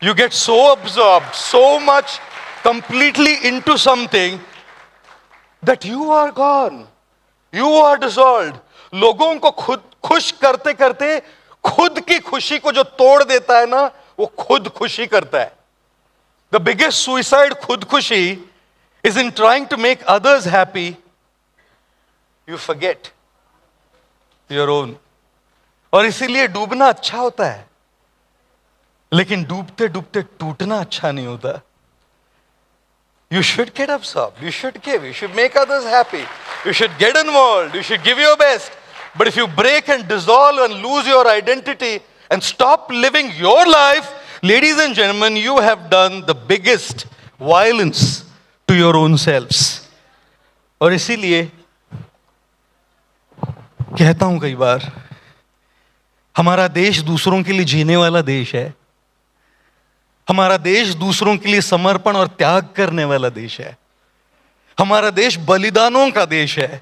You get so absorbed, so much completely into something that you are gone. You are dissolved. लोगों को खुद खुश करते करते खुद की खुशी को जो तोड़ देता है ना, वो खुद खुशी करता है. The biggest suicide खुदकुशी is in trying to make others happy. You forget your own. और इसीलिए डूबना अच्छा होता है, लेकिन डूबते डूबते टूटना अच्छा नहीं होता. You should get absorbed. You should give. You should make others happy. You should get involved. You should give your best. But if you break and dissolve and lose your identity and stop living your life, ladies and gentlemen, you have done the biggest violence to your own selves. और इसीलिए कहता हूं कई बार, हमारा देश दूसरों के लिए जीने वाला देश है. हमारा देश दूसरों के लिए समर्पण और त्याग करने वाला देश है. हमारा देश बलिदानों का देश है.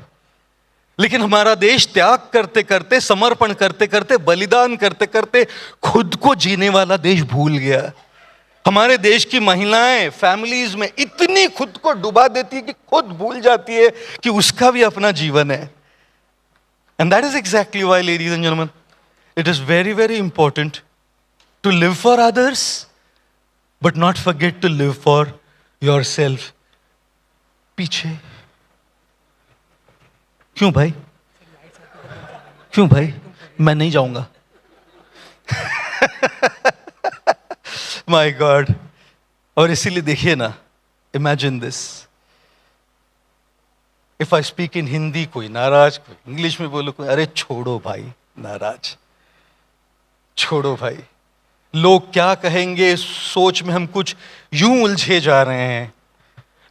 लेकिन हमारा देश त्याग करते करते, समर्पण करते करते, बलिदान करते करते खुद को जीने वाला देश भूल गया. हमारे देश की महिलाएं फैमिलीज में इतनी खुद को डुबा देती है कि खुद भूल जाती है कि उसका भी अपना जीवन है. And that is exactly why, ladies and gentleman, it is very very important to live for others but not forget to live for yourself. पीछे क्यों भाई, क्यों भाई, मैं नहीं जाऊंगा. My god. और इसीलिए देखिए ना, imagine this, if I speak in Hindi, कोई नाराज, कोई इंग्लिश में बोलो, कोई अरे छोड़ो भाई, नाराज, छोड़ो भाई, लोग क्या कहेंगे सोच में हम कुछ यूं उलझे जा रहे हैं.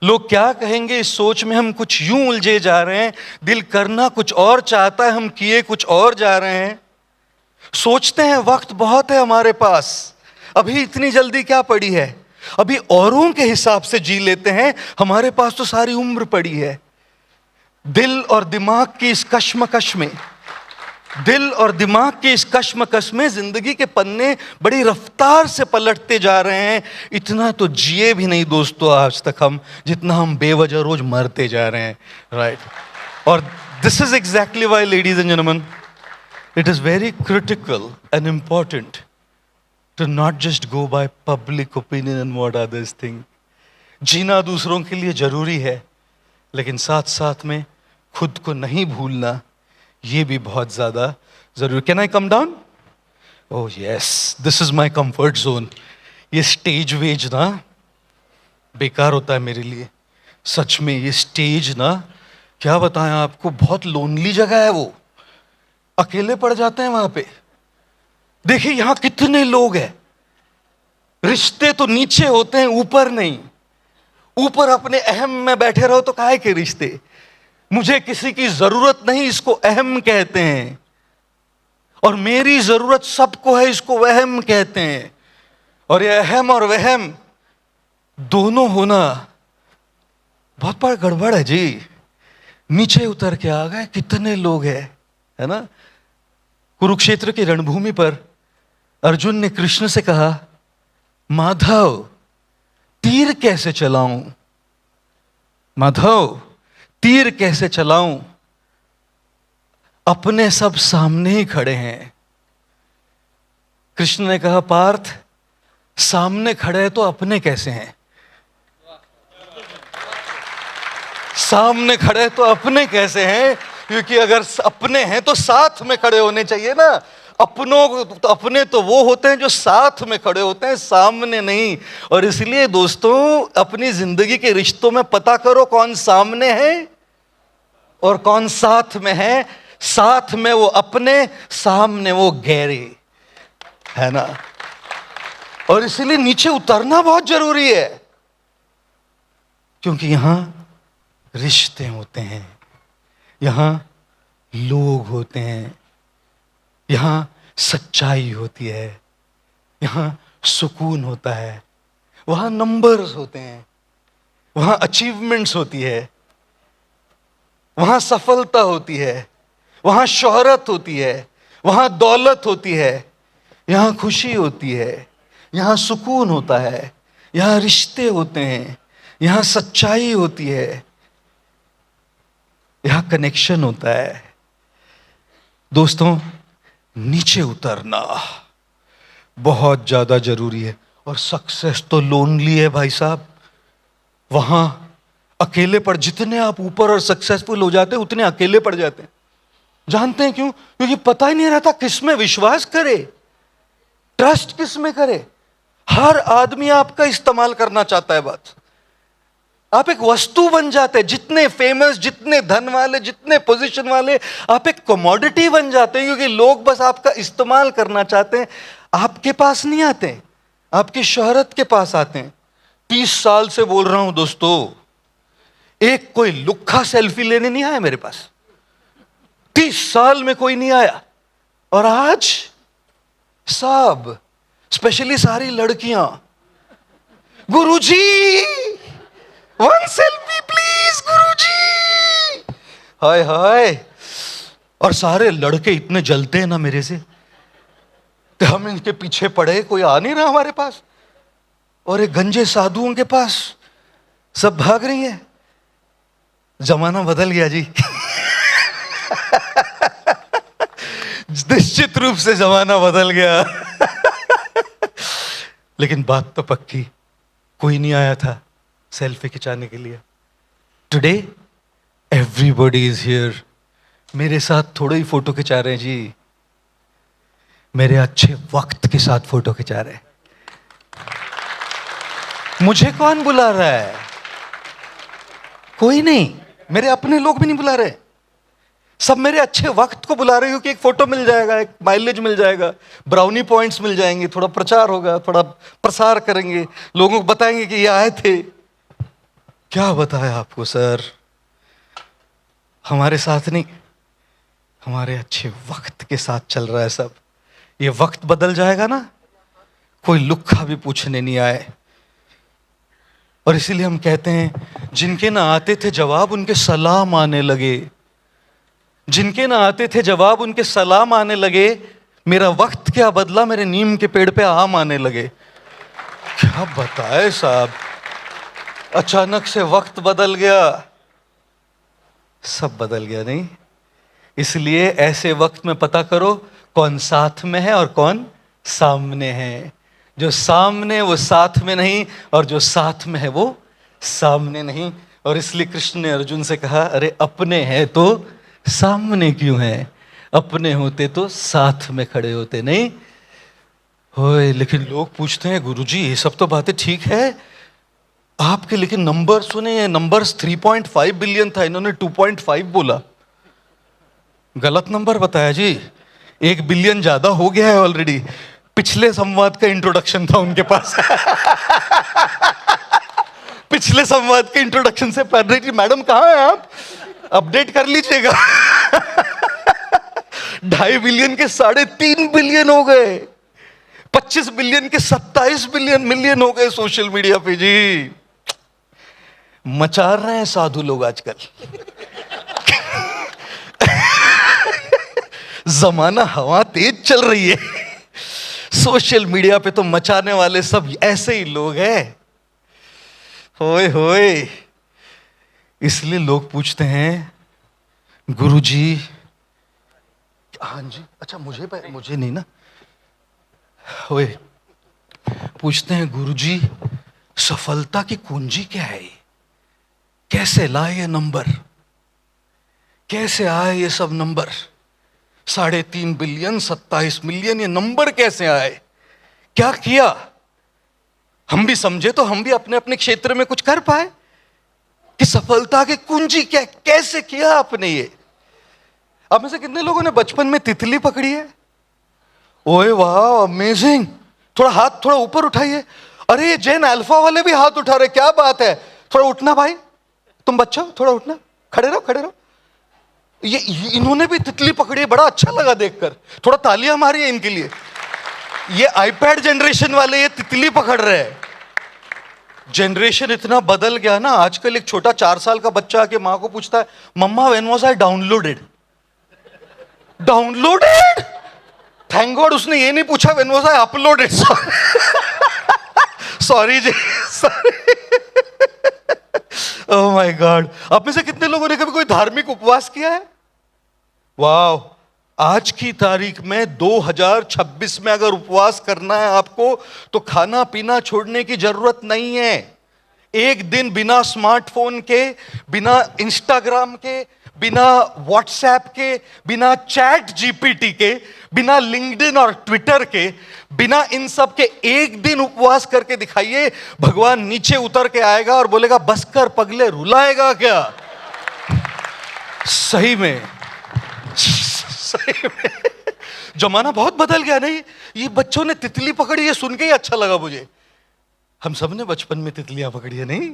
लोग क्या कहेंगे इस सोच में हम कुछ यूं उलझे जा रहे हैं. दिल करना कुछ और चाहता है, हम किए कुछ और जा रहे हैं. सोचते हैं वक्त बहुत है हमारे पास, अभी इतनी जल्दी क्या पड़ी है, अभी औरों के हिसाब से जी लेते हैं, हमारे पास तो सारी उम्र पड़ी है. दिल और दिमाग की इस कश्मकश में, दिल और दिमाग के इस कश्मकश में जिंदगी के पन्ने बड़ी रफ्तार से पलटते जा रहे हैं. इतना तो जिए भी नहीं दोस्तों आज तक हम, जितना हम बेवजह रोज मरते जा रहे हैं. राइट. और this is exactly why, ladies and gentleman, it is very critical and important to not just go by public opinion and what others think. जीना दूसरों के लिए जरूरी है, लेकिन साथ साथ में खुद को नहीं भूलना, ये भी बहुत ज्यादा जरूरी. Can I come down? Oh yes, this is my comfort zone. ये स्टेज वेज ना बेकार होता है मेरे लिए, सच में. ये स्टेज ना, क्या बताएं आपको, बहुत लोनली जगह है वो. अकेले पड़ जाते हैं वहां पे. देखिए यहां कितने लोग हैं, रिश्ते तो नीचे होते हैं, ऊपर नहीं. ऊपर अपने अहम में बैठे रहो तो काहे के रिश्ते, मुझे किसी की जरूरत नहीं, इसको अहम कहते हैं. और मेरी जरूरत सबको है, इसको वहम कहते हैं. और ये अहम और वहम दोनों होना बहुत बड़ा गड़बड़ है जी. नीचे उतर के आ गए, कितने लोग हैं, है ना. कुरुक्षेत्र की रणभूमि पर अर्जुन ने कृष्ण से कहा, माधव तीर कैसे चलाऊं, माधव तीर कैसे चलाऊं, अपने सब सामने ही खड़े हैं. कृष्ण ने कहा, पार्थ सामने खड़े हैं तो अपने कैसे हैं, सामने खड़े तो अपने कैसे हैं. क्योंकि अगर अपने हैं तो साथ में खड़े होने चाहिए ना. अपनों तो अपने तो वो होते हैं जो साथ में खड़े होते हैं, सामने नहीं. और इसलिए दोस्तों, अपनी जिंदगी के रिश्तों में पता करो कौन सामने है और कौन साथ में है. साथ में वो अपने, सामने वो गहरे, है ना. और इसलिए नीचे उतरना बहुत जरूरी है, क्योंकि यहां रिश्ते होते हैं, यहां लोग होते हैं, यहां सच्चाई होती है, यहां सुकून होता है. वहां नंबर्स होते हैं, वहां अचीवमेंट्स होती है, वहां सफलता होती है, वहां शोहरत होती है, वहां दौलत होती है, यहां खुशी होती है, यहाँ सुकून होता है, यहाँ रिश्ते होते हैं, यहाँ सच्चाई होती है, यहाँ कनेक्शन होता है। दोस्तों, नीचे उतरना बहुत ज्यादा जरूरी है। और सक्सेस तो लोनली है भाई साहब। वहां अकेले पर, जितने आप ऊपर और सक्सेसफुल हो जाते हैं उतने अकेले पड़ जाते हैं। जानते हैं क्यों? क्योंकि पता ही नहीं रहता किस में विश्वास करे, ट्रस्ट किस में करे। हर आदमी आपका इस्तेमाल करना चाहता है। बात, आप एक वस्तु बन जाते हैं। जितने फेमस, जितने धन वाले, जितने पोजीशन वाले, आप एक कमोडिटी बन जाते हैं, क्योंकि लोग बस आपका इस्तेमाल करना चाहते हैं। आपके पास नहीं आते, आपकी शोहरत के पास आते हैं। 30 साल से बोल रहा हूं दोस्तों, एक कोई लुक्खा सेल्फी लेने नहीं आया मेरे पास। 30 साल में कोई नहीं आया। और आज सब, स्पेशली सारी लड़कियां, गुरुजी वन सेल्फी प्लीज गुरुजी, हाय हाय। और सारे लड़के इतने जलते हैं ना मेरे से, तो हम इनके पीछे पड़े, कोई आ नहीं रहा हमारे पास। और एक गंजे साधुओं के पास सब भाग रही है। जमाना बदल गया जी। निश्चित रूप से जमाना बदल गया। लेकिन बात तो पक्की, कोई नहीं आया था सेल्फी खिंचाने के लिए। Today everybody is here. मेरे साथ थोड़े ही फोटो खिंचा रहे हैं जी, मेरे अच्छे वक्त के साथ फोटो खिंचा रहे हैं। मुझे कौन बुला रहा है? कोई नहीं, मेरे अपने लोग भी नहीं बुला रहे। सब मेरे अच्छे वक्त को बुला रहे हो कि एक फोटो मिल जाएगा, एक माइलेज मिल जाएगा, ब्राउनी पॉइंट्स मिल जाएंगे, थोड़ा प्रचार होगा, थोड़ा प्रसार करेंगे, लोगों को बताएंगे कि ये आए थे। क्या बताया आपको सर? हमारे साथ नहीं, हमारे अच्छे वक्त के साथ चल रहा है सब। ये वक्त बदल जाएगा ना, कोई लुक्खा भी पूछने नहीं आए। और इसीलिए हम कहते हैं, जिनके ना आते थे जवाब उनके सलाम आने लगे। जिनके ना आते थे जवाब उनके सलाम आने लगे। मेरा वक्त क्या बदला, मेरे नीम के पेड़ पे आम आने लगे। क्या बताए साहब, अचानक से वक्त बदल गया, सब बदल गया नहीं। इसलिए ऐसे वक्त में पता करो कौन साथ में है और कौन सामने है। जो सामने वो साथ में नहीं, और जो साथ में है वो सामने नहीं। और इसलिए कृष्ण ने अर्जुन से कहा, अरे अपने हैं तो सामने क्यों है? अपने होते तो साथ में खड़े होते नहीं। होए, लेकिन लोग पूछते हैं गुरुजी ये सब तो बातें ठीक है आपके, लेकिन नंबर सुने, नंबर्स 3.5 बिलियन था, इन्होंने 2.5 बोला। गलत नंबर बताया जी, 1 बिलियन ज्यादा हो गया है ऑलरेडी। पिछले संवाद का इंट्रोडक्शन था उनके पास। पिछले संवाद के इंट्रोडक्शन से पढ़ रही थी, मैडम कहाँ हैं आप, अपडेट कर लीजिएगा। 2.5 बिलियन के 3.5 बिलियन हो गए, 25 बिलियन के 27 मिलियन हो गए सोशल मीडिया पे जी। मचा रहे हैं साधु लोग आजकल। जमाना हवा तेज चल रही है, सोशल मीडिया पे तो मचाने वाले सब ऐसे ही लोग हैं। होए होए, इसलिए लोग पूछते हैं गुरुजी, हाँ जी, अच्छा मुझे नहीं ना, होए, पूछते हैं गुरुजी सफलता की कुंजी क्या है? कैसे लाए ये नंबर, कैसे आए ये सब नंबर? 3.5 बिलियन, 27 मिलियन, ये नंबर कैसे आए? क्या किया? हम भी समझे तो हम भी अपने अपने क्षेत्र में कुछ कर पाए कि सफलता की कुंजी क्या, कैसे किया आपने ये? आप में से कितने लोगों ने बचपन में तितली पकड़ी है? ओए वाह, अमेजिंग। थोड़ा हाथ थोड़ा ऊपर उठाइए। अरे ये जैन अल्फा वाले भी हाथ उठा रहे, क्या बात है। थोड़ा उठना भाई, तुम बच्चा थोड़ा उठना, खड़े रहो खड़े रहो। ये इन्होंने भी तितली पकड़ी है, बड़ा अच्छा लगा देखकर। थोड़ा तालियां मारिए इनके लिए। ये आईपैड जनरेशन वाले ये तितली पकड़ रहे हैं। जनरेशन इतना बदल गया ना, आजकल एक छोटा 4 साल का बच्चा आके मां को पूछता है, mama when was I downloaded? Thank God उसने ये नहीं पूछा when was I uploaded. Sorry जी, सॉरी। Oh my God. आप में से कितने लोगों ने कभी कोई धार्मिक उपवास किया है? वाह, आज की तारीख में 2026 में अगर उपवास करना है आपको, तो खाना पीना छोड़ने की जरूरत नहीं है। एक दिन बिना स्मार्टफोन के, बिना इंस्टाग्राम के, बिना व्हाट्सएप के, बिना चैट जीपीटी के, बिना लिंक्डइन और ट्विटर के, बिना इन सब के एक दिन उपवास करके दिखाइए। भगवान नीचे उतर के आएगा और बोलेगा, बस कर पगले, रुलाएगा क्या? सही में, सही में जमाना बहुत बदल गया नहीं? ये बच्चों ने तितली पकड़ी है, सुन के ही अच्छा लगा मुझे। हम सब ने बचपन में तितलियां पकड़ी है नहीं?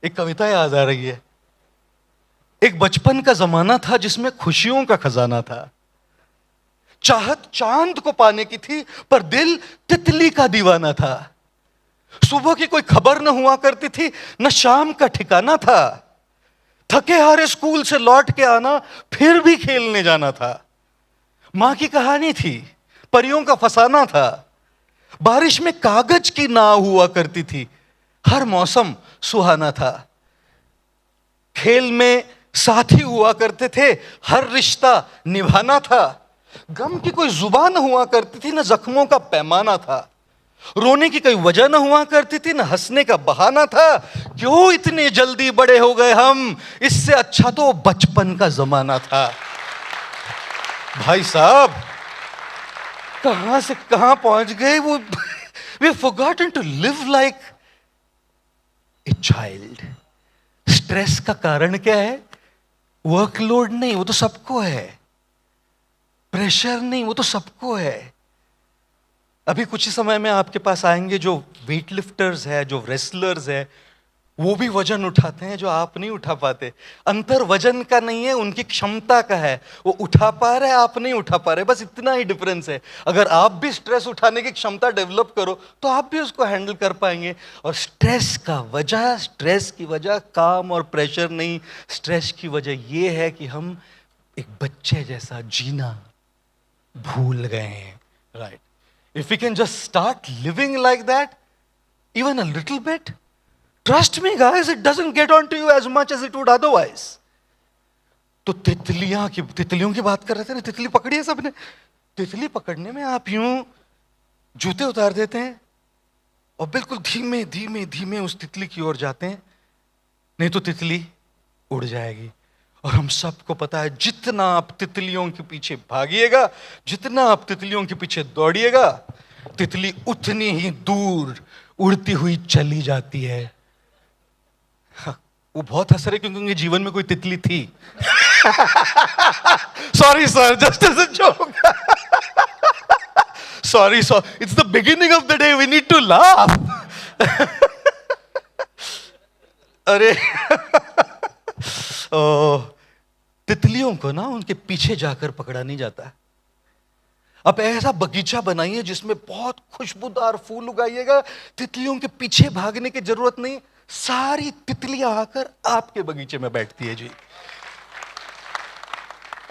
एक कविता याद आ रही है। एक बचपन का जमाना था जिसमें खुशियों का खजाना था। चाहत चांद को पाने की थी, पर दिल तितली का दीवाना था। सुबह की कोई खबर न हुआ करती थी, न शाम का ठिकाना था। थके हारे स्कूल से लौट के आना, फिर भी खेलने जाना था। मां की कहानी थी, परियों का फसाना था। बारिश में कागज की नाव हुआ करती थी, हर मौसम सुहाना था। खेल में साथी हुआ करते थे, हर रिश्ता निभाना था। गम की कोई जुबान हुआ करती थी, न जख्मों का पैमाना था। रोने की कोई वजह न हुआ करती थी, न हंसने का बहाना था। क्यों इतने जल्दी बड़े हो गए हम, इससे अच्छा तो बचपन का जमाना था। भाई साहब, कहां से कहां पहुंच गए वो। We have forgotten to live like a child. Stress का कारण क्या है? वर्कलोड नहीं, वो तो सबको है। प्रेशर नहीं, वो तो सबको है। अभी कुछ ही समय में आपके पास आएंगे जो वेट लिफ्टर्स है, जो रेसलर्स है, वो भी वजन उठाते हैं जो आप नहीं उठा पाते। अंतर वजन का नहीं है, उनकी क्षमता का है। वो उठा पा रहे, आप नहीं उठा पा रहे, बस इतना ही डिफरेंस है। अगर आप भी स्ट्रेस उठाने की क्षमता डेवलप करो, तो आप भी उसको हैंडल कर पाएंगे। और स्ट्रेस की वजह काम और प्रेशर नहीं, स्ट्रेस की वजह ये है कि हम एक बच्चे जैसा जीना भूल गए हैं। Right? If we can just start living like that, even a little bit, trust me guys, it doesn't get on to you as much as it would otherwise. तो तितलियों की बात कर रहे थे ना, तितली पकड़ी है सबने। तितली पकड़ने में आप यूं जूते उतार देते हैं और बिल्कुल धीमे धीमे धीमे उस तितली की ओर जाते हैं, नहीं तो तितली उड़ जाएगी। और हम सबको पता है, जितना आप तितलियों के पीछे भागिएगा, जितना आप तितलियों के पीछे दौड़िएगा, तितली उतनी ही दूर उड़ती हुई चली जाती है। वो बहुत हंस रहे क्योंकि उनके जीवन में कोई तितली थी। Sorry sir, just as a joke. Sorry, it's the beginning of the day, we need to laugh. अरे तितलियों को ना उनके पीछे जाकर पकड़ा नहीं जाता। अब ऐसा बगीचा बनाइए जिसमें बहुत खुशबूदार फूल उगाइएगा, तितलियों के पीछे भागने की जरूरत नहीं, सारी तितलियां आकर आपके बगीचे में बैठती है जी।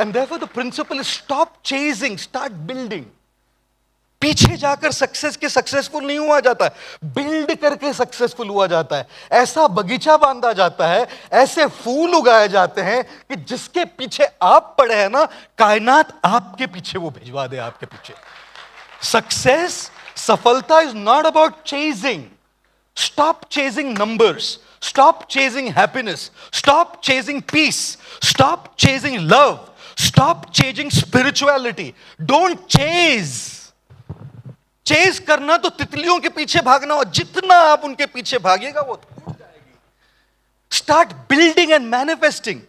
And therefore the principle is stop chasing, start building. पीछे जाकर सक्सेस के सक्सेसफुल नहीं हुआ जाता है, बिल्ड करके सक्सेसफुल हुआ जाता है। ऐसा बगीचा बांधा जाता है, ऐसे फूल उगाए जाते हैं कि जिसके पीछे आप पड़े हैं ना, कायनात आपके पीछे वो भिजवा दे आपके पीछे। सक्सेस, सफलता is not about chasing. Stop chasing numbers. Stop chasing happiness. Stop chasing peace. Stop chasing love. Stop chasing spirituality. Don't chase. Chase करना तो तितलियों के पीछे भागना, और जितना आप उनके पीछे भागेगा वो टूट जाएगी। Start building and manifesting.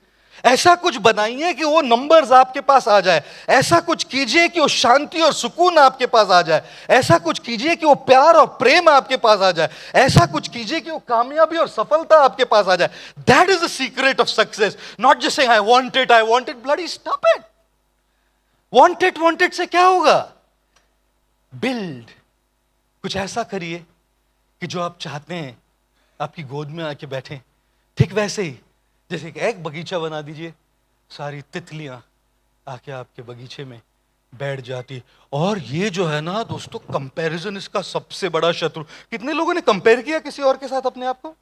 ऐसा कुछ बनाइए कि वो नंबर्स आपके पास आ जाए। ऐसा कुछ कीजिए कि वो शांति और सुकून आपके पास आ जाए। ऐसा कुछ कीजिए कि वो प्यार और प्रेम आपके पास आ जाए। ऐसा कुछ कीजिए कि वो कामयाबी और सफलता आपके पास आ जाए। That is the secret of success, not just saying I want it. Bloody stop it. Want it से क्या होगा? बिल्ड। कुछ ऐसा करिए कि जो आप चाहते हैं आपकी गोद में आके बैठे। ठीक वैसे ही जैसे एक बगीचा बना दीजिए, सारी तितलियां आके आपके बगीचे में बैठ जाती। और ये जो है ना दोस्तों, कंपैरिजन इसका सबसे बड़ा शत्रु। कितने लोगों ने कंपेयर किया किसी और के साथ अपने आप को?